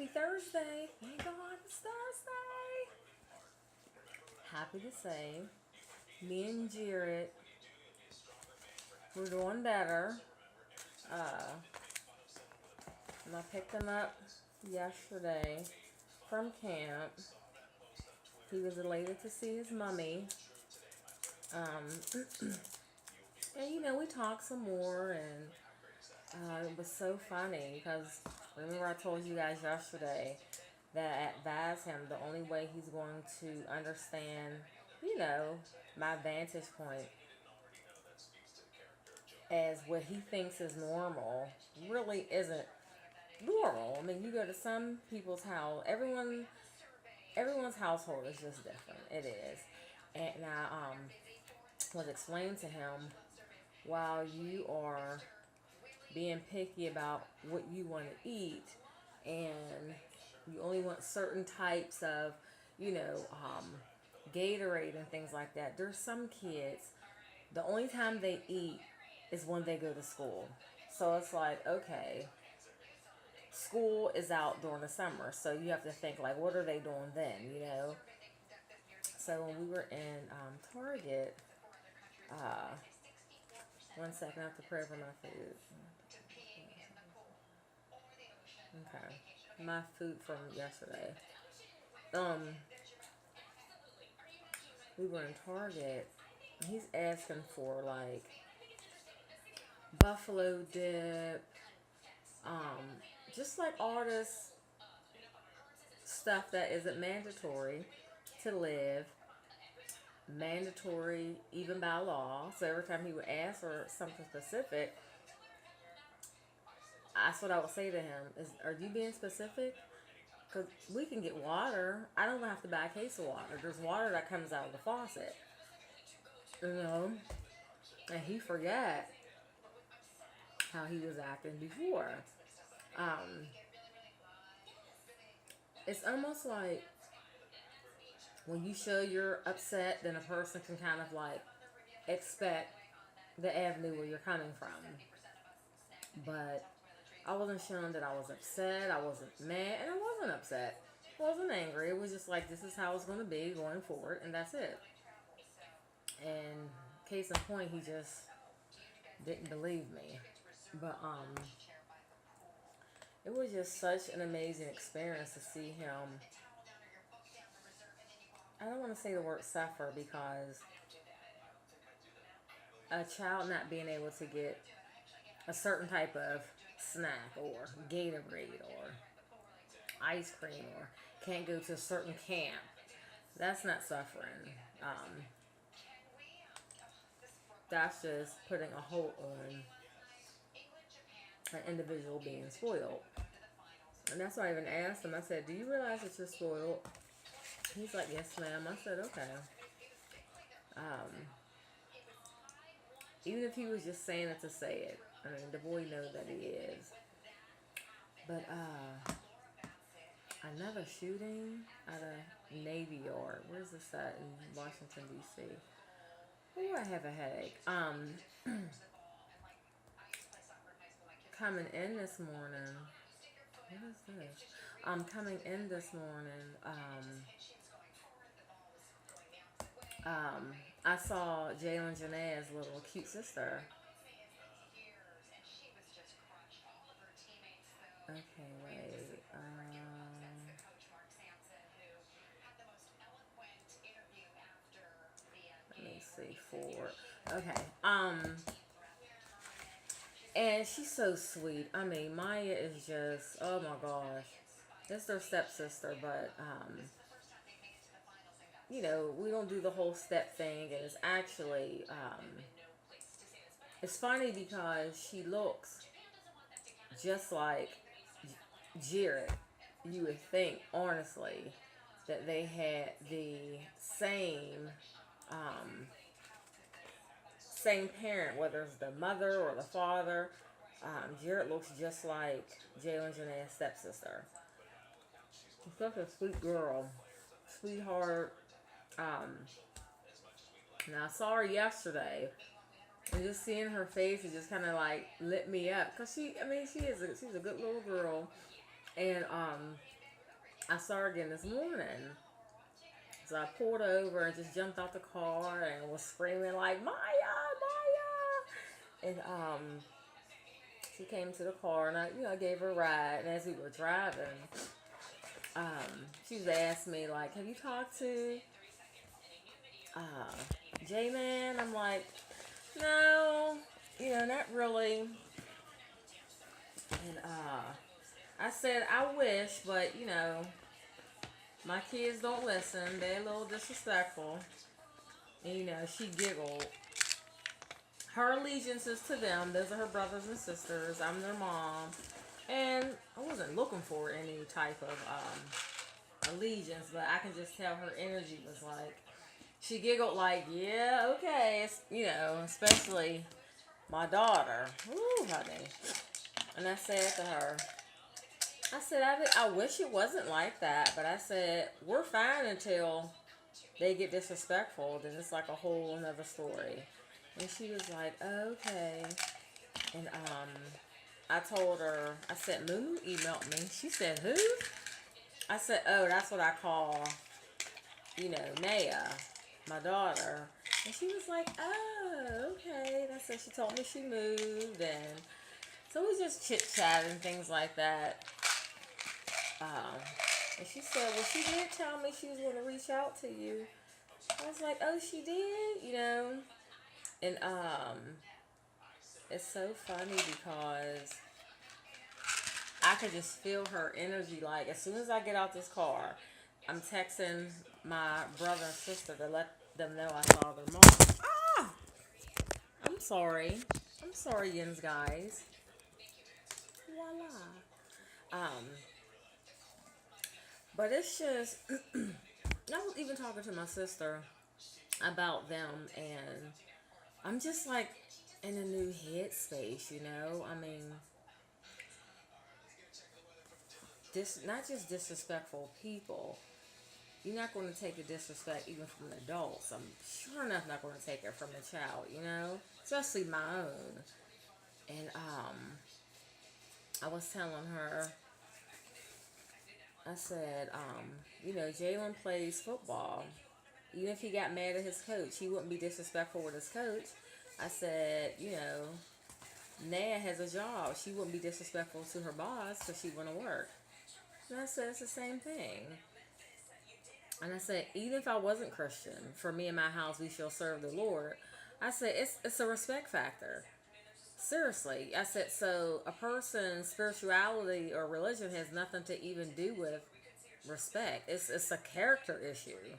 Happy Thursday. Thank God it's Thursday. Happy to say, me and Jared, we're doing better. Uh, and I picked him up yesterday from camp. He was elated to see his mummy. Um, and we talked some more, and it was so funny because remember I told you guys yesterday that I advised him the only way he's going to understand, you know, my vantage point as what he thinks is normal really isn't normal. I mean, you go to some people's house, everyone's household is just different. It is. And I was explaining to him while you are being picky about what you want to eat and you only want certain types of, you know, Gatorade and things like that. There's some kids, the only time they eat is when they go to school. So it's like, okay, school is out during the summer, so you have to think like, what are they doing then? So when we were in Target, uh, one second, I have to pray for my food. Okay, my food from yesterday. Um, we were in Target. He's asking for like buffalo dip, um, just like all this stuff that isn't mandatory to live, mandatory even by law. So every time he would ask for something specific, that's what I would say to him: Is are you being specific? Because we can get water. I don't have to buy a case of water. There's water that comes out of the faucet, you know. And he forgot how he was acting before. Um, it's almost like when you show you're upset, then a person can kind of like expect the avenue where you're coming from. But I wasn't showing that I was upset, I wasn't mad, and I wasn't upset. I wasn't angry. It was just like this is how it's going to be going forward, and that's it. And case in point, he just didn't believe me. But it was just such an amazing experience to see him. I don't want to say the word suffer because a child not being able to get a certain type of snack or Gatorade or ice cream or can't go to a certain camp. That's not suffering. Um, that's just putting a hold on an individual being spoiled. And that's why I even asked him. I said, "Do you realize that you're spoiled?" He's like, "Yes, ma'am." I said, "Okay." Um, Even if he was just saying it to say it, I mean, the boy knows that he is. But another shooting at a Navy Yard. Where's this at in Washington D.C.? Oh, I have a headache. Coming in this morning. What is this? Coming in this morning. I saw Jalen Janae's little cute sister. Okay, wait. Let me see. Four. Okay. And she's so sweet. I mean, Maya is just, oh my gosh. It's their stepsister, but, we don't do the whole step thing. And it's actually, it's funny because she looks just like Jared. You would think, honestly, that they had the same, um, same parent, whether it's the mother or the father. Jared looks just like Jalen Janae's stepsister. She's such a sweet girl, sweetheart. Um, now I saw her yesterday, and just seeing her face, it just kind of like lit me up. Cause she, I mean, she's a good little girl. And I saw her again this morning. So I pulled over and just jumped out the car and was screaming like Maya, Maya. And she came to the car and I gave her a ride. And as we were driving, she was asking me like, "Have you talked to J-Man?" I'm like, "No, not really." And I said, "I wish, but my kids don't listen. They're a little disrespectful." And she giggled. Her allegiance is to them. Those are her brothers and sisters. I'm their mom. And I wasn't looking for any type of allegiance, but I can just tell her energy was like, she giggled like, yeah, okay. Especially my daughter. Ooh, honey. And I said to her, I said, I wish it wasn't like that, but I said, we're fine until they get disrespectful. Then it's like a whole another story. And she was like, okay. And I told her, I said, Moo emailed me. She said, who? I said, oh, that's what I call, Naya, my daughter. And she was like, oh, okay. That's so she told me she moved. And so we just chit-chatting, things like that. And she said, well, she did tell me she was going to reach out to you. I was like, oh, she did. And it's so funny because I could just feel her energy. Like, as soon as I get out this car, I'm texting my brother and sister to let them know I saw their mom. Ah! I'm sorry. I'm sorry, Yins guys. Voila. Um, but it's just, I was even talking to my sister about them, and I'm just like in a new headspace. I mean, not just disrespectful people. You're not going to take the disrespect even from adults. I'm sure enough not going to take it from a child, especially my own. And I was telling her, I said, Jalen plays football. Even if he got mad at his coach, he wouldn't be disrespectful with his coach. I said, Naya has a job. She wouldn't be disrespectful to her boss because she went to work. And I said, it's the same thing. And I said, even if I wasn't Christian, for me and my house, we shall serve the Lord. I said, it's a respect factor. Seriously. I said, so a person's spirituality or religion has nothing to even do with respect. It's a character issue.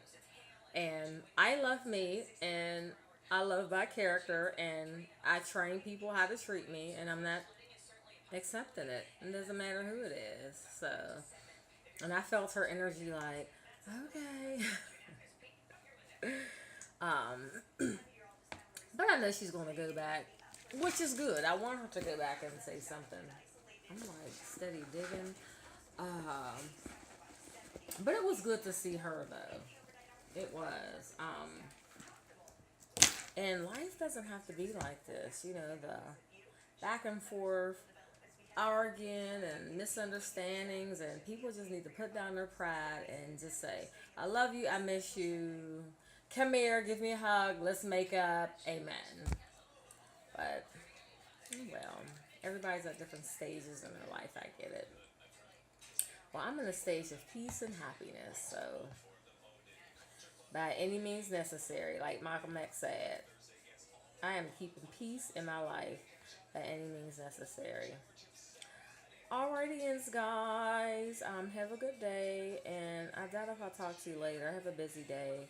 And I love me, and I love my character, and I train people how to treat me, and I'm not accepting it. It doesn't matter who it is. So, and I felt her energy like, okay. But I know she's going to go back, which is good. I want her to go back and say something. I'm like steady digging. But it was good to see her though. It was. And life doesn't have to be like this. The back and forth arguing and misunderstandings, and people just need to put down their pride and just say, I love you, I miss you, come here, give me a hug, let's make up, amen. But well, everybody's at different stages in their life, I get it. Well, I'm in a stage of peace and happiness, so by any means necessary, like Malcolm X said, I am keeping peace in my life by any means necessary. Alrighty, guys. Have a good day, and I doubt if I'll talk to you later. I have a busy day,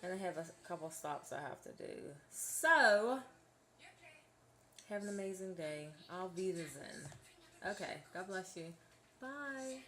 and I have a couple stops I have to do. So, have an amazing day. I'll be the Zen. Okay, God bless you. Bye.